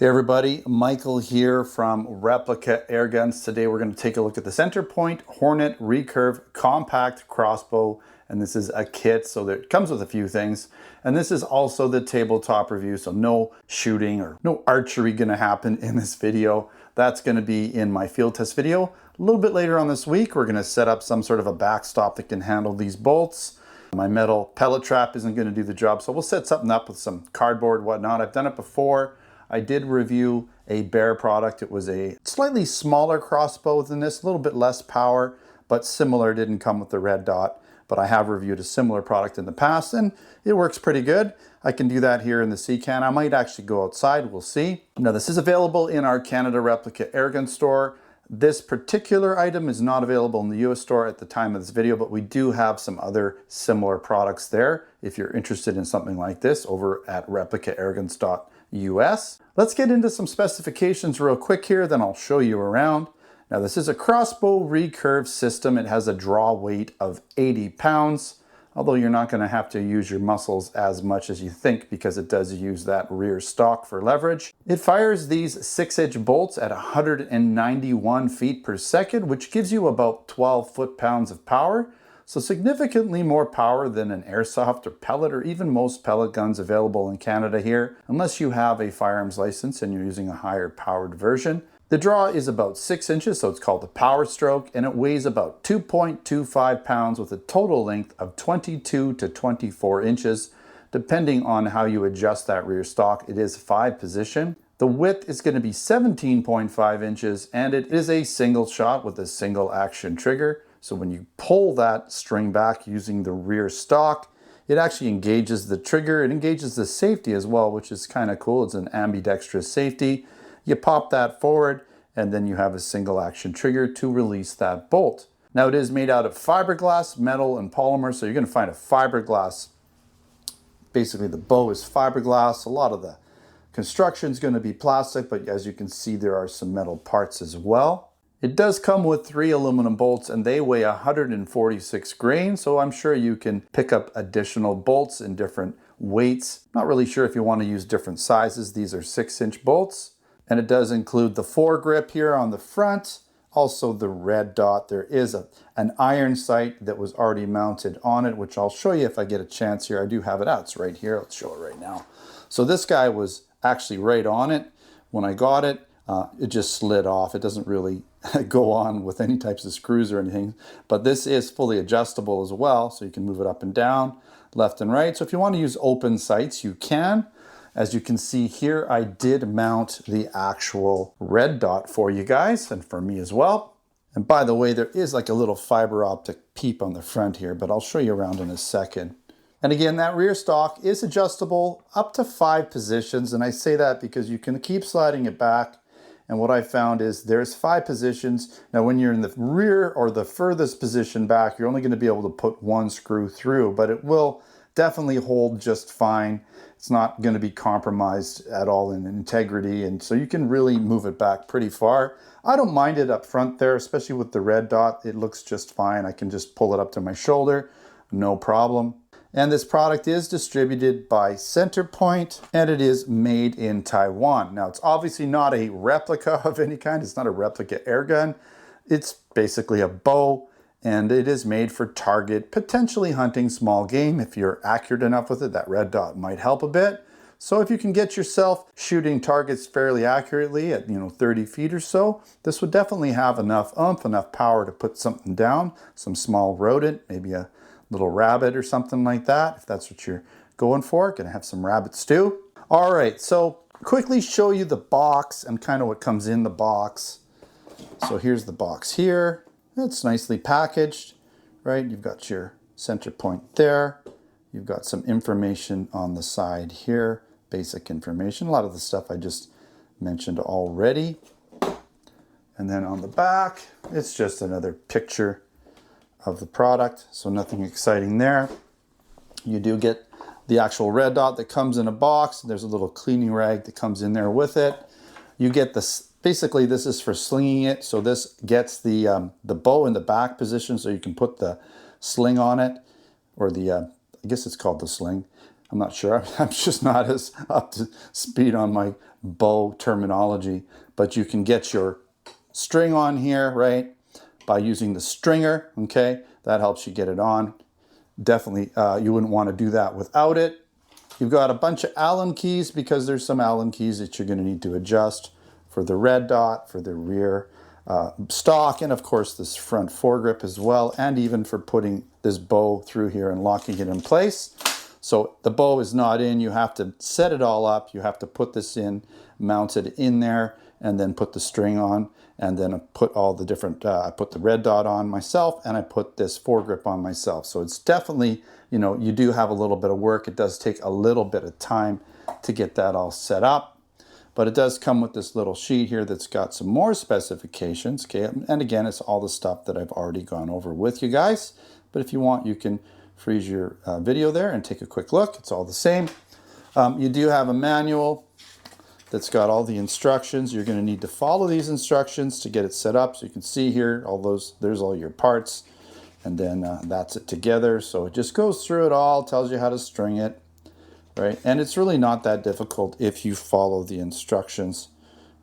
Hey everybody, Michael here from Replica Airguns. Today we're going to take a look at the CenterPoint Hornet Recurve Compact Crossbow, and this is a kit, so it comes with a few things. And this is also the tabletop review, so no shooting or no archery going to happen in this video. That's going to be in my field test video. A little bit later on this week, we're going to set up some sort of a backstop that can handle these bolts. My metal pellet trap isn't going to do the job, so we'll set something up with some cardboard, whatnot. I've done it before. I did review a Bear product. It was a slightly smaller crossbow than this, a little bit less power, but similar. It didn't come with the red dot, but I have reviewed a similar product in the past and it works pretty good. I can do that here in the C-Can. I might actually go outside, we'll see. Now this is available in our Canada Replica Airgun store. This particular item is not available in the US store at the time of this video, but we do have some other similar products there if you're interested in something like this over at replicairguns.us. Let's get into some specifications real quick here, then I'll show you around. Now this is a crossbow recurve system. It has a draw weight of 80 pounds, although you're not going to have to use your muscles as much as you think because it does use that rear stock for leverage. It fires these 6-inch bolts at 191 feet per second, which gives you about 12 foot-pounds of power. So significantly more power than an airsoft or pellet or even most pellet guns available in Canada here, unless you have a firearms license and you're using a higher powered version. The draw is about 6 inches, so it's called the power stroke, and it weighs about 2.25 pounds with a total length of 22 to 24 inches. Depending on how you adjust that rear stock, it is 5 position. The width is going to be 17.5 inches, and it is a single shot with a single action trigger. So when you pull that string back using the rear stock, it actually engages the trigger. It engages the safety as well, which is kind of cool. It's an ambidextrous safety. You pop that forward, and then you have a single action trigger to release that bolt. Now it is made out of fiberglass, metal, and polymer, so you're going to find a fiberglass. Basically the bow is fiberglass. A lot of the construction is going to be plastic, but as you can see, there are some metal parts as well. It does come with 3 aluminum bolts and they weigh 146 grains, so I'm sure you can pick up additional bolts in different weights. Not really sure if you want to use different sizes. These are 6-inch bolts. And it does include the foregrip here on the front, also the red dot. There is an iron sight that was already mounted on it, which I'll show you if I get a chance here. I do have it out, it's right here. Let's show it right now. So this guy was actually right on it. When I got it, it just slid off. It doesn't really go on with any types of screws or anything, but this is fully adjustable as well, so you can move it up and down, left and right. So if you want to use open sights, you can. As you can see here, I did mount the actual red dot for you guys and for me as well. And by the way, there is like a little fiber optic peep on the front here, but I'll show you around in a second. And again, that rear stock is adjustable up to 5 positions, and I say that because you can keep sliding it back. And what I found is there's 5 positions. Now when you're in the rear or the furthest position back, you're only going to be able to put 1 screw through, but it will definitely hold just fine. It's not going to be compromised at all in integrity, and so you can really move it back pretty far. I don't mind it up front there, especially with the red dot. It looks just fine. I can just pull it up to my shoulder, no problem. And this product is distributed by CenterPoint, and it is made in Taiwan. Now, it's obviously not a replica of any kind. It's not a replica airgun. It's basically a bow, and it is made for target, potentially hunting small game. If you're accurate enough with it, that red dot might help a bit. So if you can get yourself shooting targets fairly accurately at 30 feet or so, this would definitely have enough oomph, enough power to put something down, some small rodent, maybe a little rabbit or something like that, if that's what you're going for. Gonna have some rabbit stew. All right, so quickly show you the box and kind of what comes in the box. So here's the box here. It's nicely packaged, right? You've got your center point there. You've got some information on the side here, basic information. A lot of the stuff I just mentioned already. And then on the back, it's just another picture of the product, so nothing exciting there. You do get the actual red dot that comes in a box. There's a little cleaning rag that comes in there with it. You get this, basically this is for slinging it, so this gets the bow in the back position so you can put the sling on it, or the, I guess it's called the sling. I'm not sure. I'm just not as up to speed on my bow terminology. But you can get your string on here, right, by using the stringer, okay? That helps you get it on. Definitely, you wouldn't want to do that without it. You've got a bunch of Allen keys because there's some Allen keys that you're going to need to adjust for the red dot, for the rear stock, and of course this front foregrip as well, and even for putting this bow through here and locking it in place. So the bow is not in, you have to set it all up, you have to put this in, mount it in there, and then put the string on, and then put all the different, I put the red dot on myself, and I put this foregrip on myself. So it's definitely, you know, you do have a little bit of work. It does take a little bit of time to get that all set up. But it does come with this little sheet here that's got some more specifications, okay? And again, it's all the stuff that I've already gone over with you guys. But if you want, you can freeze your video there and take a quick look. It's all the same. You do have a manual that's got all the instructions. You're going to need to follow these instructions to get it set up. So you can see here, all those, there's all your parts. And then that's it together. So it just goes through it all, tells you how to string it. Right, and it's really not that difficult if you follow the instructions,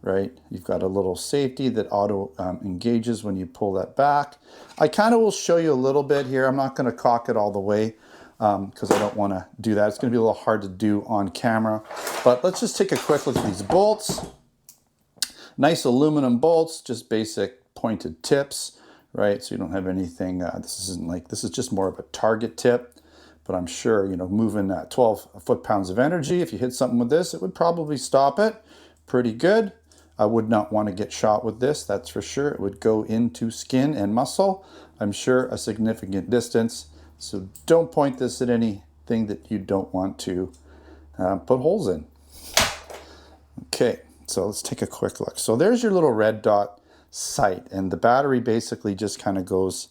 right? You've got a little safety that auto engages when you pull that back. I kind of will show you a little bit here. I'm not going to cock it all the way because I don't want to do that. It's going to be a little hard to do on camera. But let's just take a quick look at these bolts. Nice aluminum bolts, just basic pointed tips, right? So you don't have anything, this isn't like, this is just more of a target tip. But I'm sure, you know, moving 12 foot-pounds of energy, if you hit something with this, it would probably stop it pretty good. I would not want to get shot with this, that's for sure. It would go into skin and muscle, I'm sure, a significant distance. So don't point this at anything that you don't want to put holes in. Okay, so let's take a quick look. So there's your little red dot sight, and the battery basically just kind of goes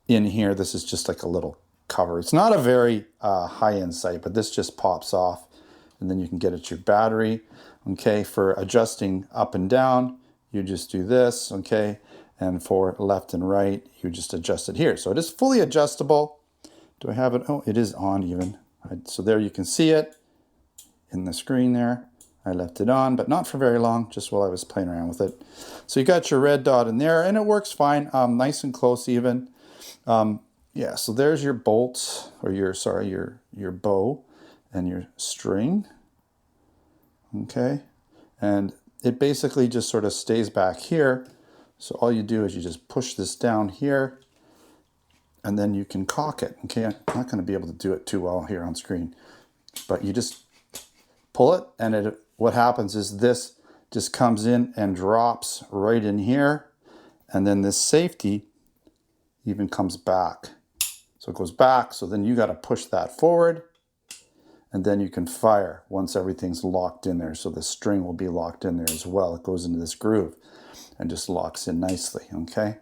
in here. This is just like a little cover. It's not a very high-end sight, but this just pops off, and then you can get at your battery. Okay, for adjusting up and down, you just do this, okay, and for left and right, you just adjust it here. So it is fully adjustable. Do I have it? Oh, it is on even. So there you can see it in the screen there. I left it on, but not for very long, just while I was playing around with it. So you got your red dot in there, and it works fine, nice and close even. Yeah, so there's your bolts, or your bow and your string, okay? And it basically just sort of stays back here. So all you do is you just push this down here, and then you can cock it, okay? I'm not going to be able to do it too well here on screen, but you just pull it, and what happens is this just comes in and drops right in here, and then this safety even comes back. So it goes back, so then you got to push that forward, and then you can fire once everything's locked in there. So the string will be locked in there as well. It goes into this groove and just locks in nicely, okay?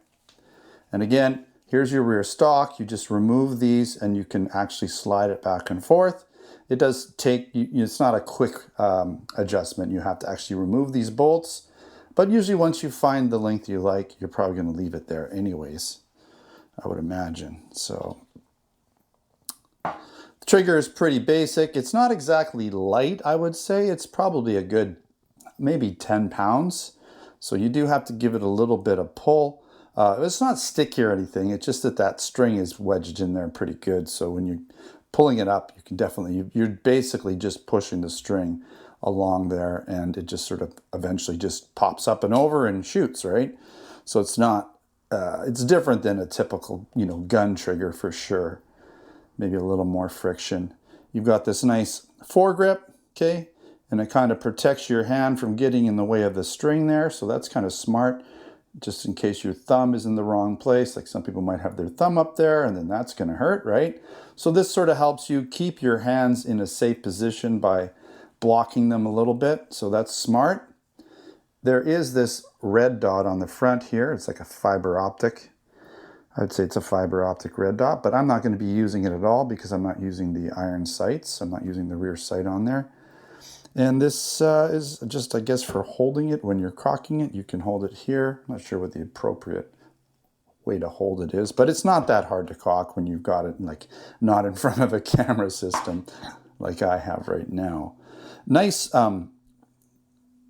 And again, here's your rear stock. You just remove these, and you can actually slide it back and forth. It does take, it's not a quick adjustment. You have to actually remove these bolts, but usually once you find the length you like, you're probably going to leave it there anyways, I would imagine. So the trigger is pretty basic. It's not exactly light, I would say. It's probably a good, maybe 10 pounds. So you do have to give it a little bit of pull. It's not sticky or anything. It's just that string is wedged in there pretty good. So when you're pulling it up, you can definitely, you're basically just pushing the string along there, and it just sort of eventually just pops up and over and shoots, right? So it's not, it's different than a typical, you know, gun trigger for sure. Maybe a little more friction. You've got this nice foregrip, okay? And it kind of protects your hand from getting in the way of the string there. So that's kind of smart, just in case your thumb is in the wrong place. Like some people might have their thumb up there, and then that's going to hurt, right? So this sort of helps you keep your hands in a safe position by blocking them a little bit. So that's smart. There is this red dot on the front here. It's like a fiber optic. I would say it's a fiber optic red dot, but I'm not going to be using it at all because I'm not using the iron sights. I'm not using the rear sight on there. And this is just, I guess, for holding it when you're cocking it. You can hold it here. I'm not sure what the appropriate way to hold it is, but it's not that hard to cock when you've got it like not in front of a camera system. like I have right now. Nice,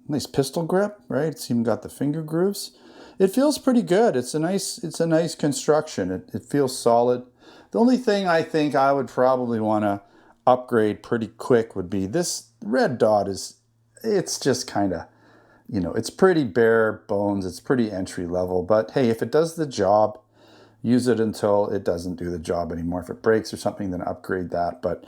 nice pistol grip, right? It's even got the finger grooves. It feels pretty good. It's a nice construction. It feels solid. The only thing I think I would probably want to upgrade pretty quick would be this red dot it's just kind of, you know, it's pretty bare bones. It's pretty entry level, but hey, if it does the job, use it until it doesn't do the job anymore. If it breaks or something, then upgrade that. But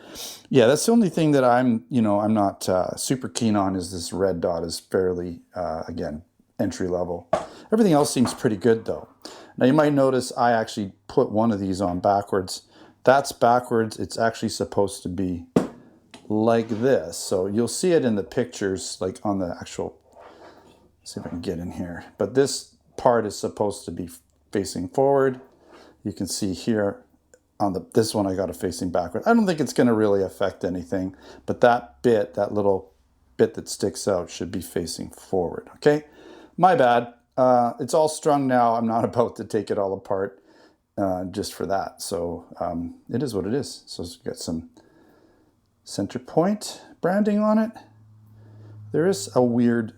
yeah, that's the only thing that I'm not super keen on, is this red dot is fairly, again, entry level. Everything else seems pretty good though. Now you might notice I actually put one of these on backwards. That's backwards. It's actually supposed to be like this. So you'll see it in the pictures, like on the actual, let's see if I can get in here. But this part is supposed to be facing forward. You can see here on this one I got it facing backward. I don't think it's going to really affect anything, but that little bit that sticks out should be facing forward. Okay, my bad. It's all strung now. I'm not about to take it all apart just for that. So it is what it is. So it's got some CenterPoint branding on it. There is a weird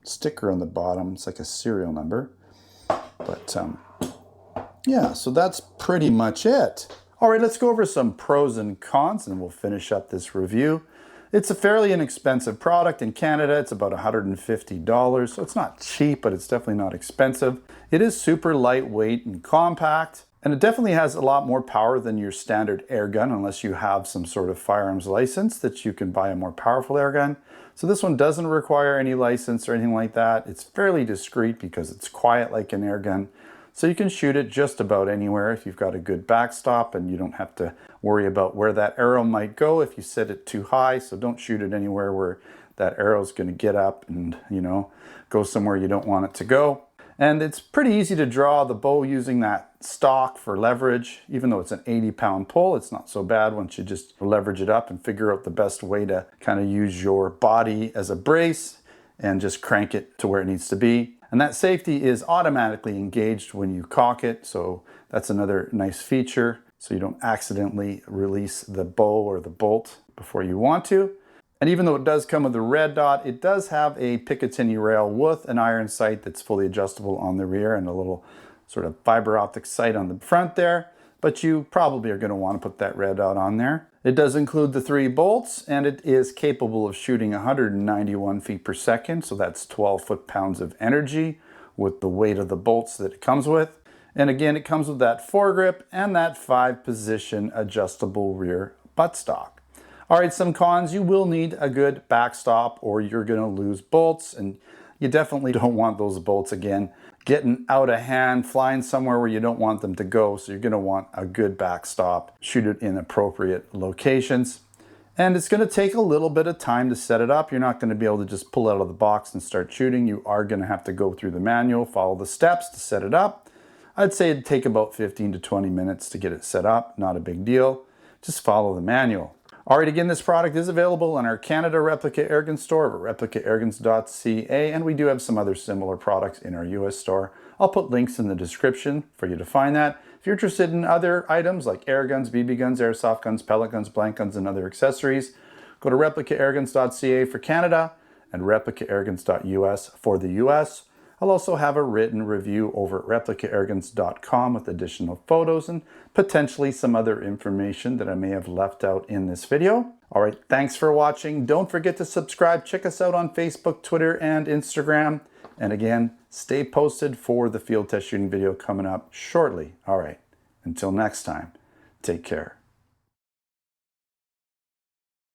sticker on the bottom. It's like a serial number, but yeah, so that's pretty much it. All right, let's go over some pros and cons and we'll finish up this review. It's a fairly inexpensive product. In Canada, it's about $150, so it's not cheap, but it's definitely not expensive. It is super lightweight and compact, and it definitely has a lot more power than your standard air gun, unless you have some sort of firearms license that you can buy a more powerful air gun. So this one doesn't require any license or anything like that. It's fairly discreet because it's quiet like an air gun. So you can shoot it just about anywhere if you've got a good backstop, and you don't have to worry about where that arrow might go if you set it too high. So don't shoot it anywhere where that arrow is going to get up and, you know, go somewhere you don't want it to go. And it's pretty easy to draw the bow using that stock for leverage. Even though it's an 80-pound pull, it's not so bad once you just leverage it up and figure out the best way to kind of use your body as a brace and just crank it to where it needs to be. And that safety is automatically engaged when you cock it, so that's another nice feature, so you don't accidentally release the bow or the bolt before you want to. And even though it does come with a red dot, it does have a Picatinny rail with an iron sight that's fully adjustable on the rear and a little sort of fiber optic sight on the front there. But you probably are going to want to put that red dot on there. It does include the 3 bolts, and it is capable of shooting 191 feet per second, so that's 12 foot-pounds of energy with the weight of the bolts that it comes with. And again, it comes with that foregrip and that 5-position adjustable rear buttstock. All right, some cons: you will need a good backstop or you're going to lose bolts, and you definitely don't want those bolts again getting out of hand, flying somewhere where you don't want them to go. So you're going to want a good backstop, shoot it in appropriate locations. And it's going to take a little bit of time to set it up. You're not going to be able to just pull it out of the box and start shooting. You are going to have to go through the manual, follow the steps to set it up. I'd say it'd take about 15 to 20 minutes to get it set up. Not a big deal. Just follow the manual. All right, again, this product is available in our Canada Replica Airgun store at replicaairguns.ca, and we do have some other similar products in our US store. I'll put links in the description for you to find that. If you're interested in other items like air guns, BB guns, airsoft guns, pellet guns, blank guns, and other accessories, go to replicaairguns.ca for Canada and replicaairguns.us for the US. I'll also have a written review over at replicaairguns.com with additional photos and potentially some other information that I may have left out in this video. All right, thanks for watching. Don't forget to subscribe. Check us out on Facebook, Twitter, and Instagram. And again, stay posted for the field test shooting video coming up shortly. All right, until next time, take care.